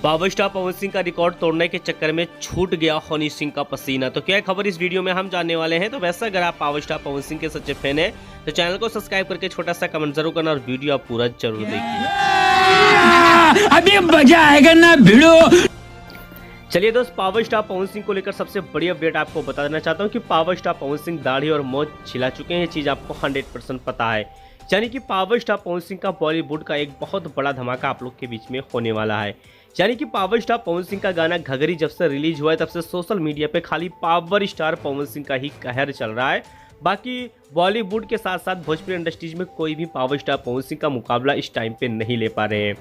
Power star Pawan Singh का record तोड़ने के चक्कर में छूट गया हनी सिंह का पसीना। तो क्या खबर इस वीडियो में हम जानने वाले हैं। तो वैसे अगर आप पावर स्टार पवन सिंह के सच्चे फैन हैं तो चैनल को सब्सक्राइब करके छोटा सा कमेंट जरूर करना और वीडियो आप पूरा जरूर देखिए। अभी मजा आएगा ना भिड़ो। चलिए दोस्त, पावर स्टार पवन सिंह को लेकर सबसे बड़ी अपडेट आपको बता देना चाहता हूँ कि पावर स्टार पवन सिंह दाढ़ी और मोछ छिला चुके हैं। ये चीज़ आपको 100% पता है। यानी कि पावर स्टार पवन सिंह का बॉलीवुड का एक बहुत बड़ा धमाका आप लोग के बीच में होने वाला है। यानी कि पावर स्टार पवन सिंह का गाना घघरी जब से रिलीज हुआ है तब से सोशल मीडिया पे खाली पावर स्टार पवन सिंह का ही कहर चल रहा है। बाकी बॉलीवुड के साथ साथ भोजपुरी इंडस्ट्रीज में कोई भी पावर स्टार पवन सिंह का मुकाबला इस टाइम पे नहीं ले पा रहे हैं।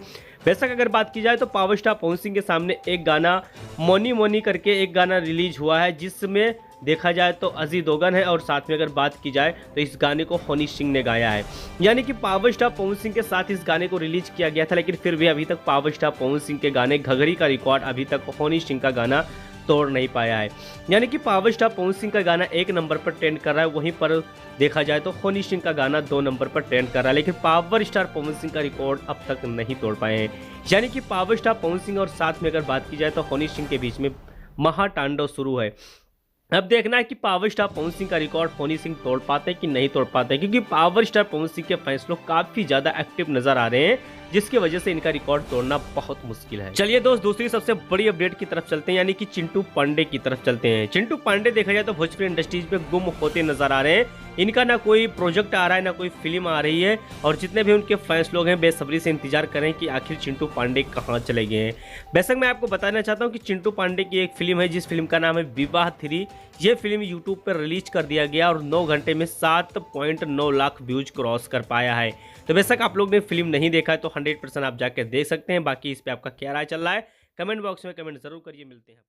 बेशक अगर बात की जाए तो पावर स्टार पवन सिंह के सामने एक गाना मोनी मोनी करके एक गाना रिलीज हुआ है, जिसमें देखा जाए तो अजी दोगन है और साथ में अगर बात की जाए तो इस गाने को हनी सिंह ने गाया है। यानी कि पावर स्टार पवन सिंह के साथ इस गाने को रिलीज किया गया था, लेकिन फिर भी अभी तक पावर स्टार पवन सिंह के गाने घघरी का रिकॉर्ड अभी तक हनी सिंह का गाना तोड़ नहीं पाया है। यानी कि पावर स्टार पवन सिंह का गाना 1 नंबर पर ट्रेंड कर रहा है, वहीं पर देखा जाए तो हनी सिंह का गाना 2 नंबर पर ट्रेंड कर रहा है, लेकिन पावर स्टार पवन सिंह का रिकॉर्ड अब तक नहीं तोड़ पाए हैं। यानी कि पावर स्टार पवन सिंह और साथ में अगर बात की जाए तो हनी सिंह के बीच में महातांडव शुरू है। अब देखना है कि पावर स्टार पवन सिंह का रिकॉर्ड हनी सिंह तोड़ पाते हैं कि नहीं तोड़ पाते हैं, क्योंकि पावर स्टार पवन सिंह के फैंस लोग काफी ज्यादा एक्टिव नजर आ रहे हैं, जिसकी वजह से इनका रिकॉर्ड तोड़ना बहुत मुश्किल है। चलिए दोस्त, दूसरी सबसे बड़ी अपडेट की तरफ चलते हैं, यानी कि चिंटू पांडे की तरफ चलते हैं। चिंटू पांडे देखा जाए तो भोजपुरी इंडस्ट्रीज में गुम होते नजर आ रहे हैं। इनका ना कोई प्रोजेक्ट आ रहा है ना कोई फिल्म आ रही है, और जितने भी उनके फैंस लोग हैं बेसब्री से इंतजार करें कि आखिर चिंटू पांडे कहाँ चले गए हैं। बेशक मैं आपको बताना चाहता हूँ कि चिंटू पांडे की एक फिल्म है जिस फिल्म का नाम है विवाह 3। ये फिल्म यूट्यूब पर रिलीज कर दिया गया और 9 घंटे में 7.9 लाख व्यूज क्रॉस कर पाया है। तो बेशक आप लोग ने फिल्म नहीं देखा है तो 100% आप जाकर देख सकते हैं। बाकी इस पे आपका क्या राय चल रहा है कमेंट बॉक्स में कमेंट जरूर करिए। मिलते हैं।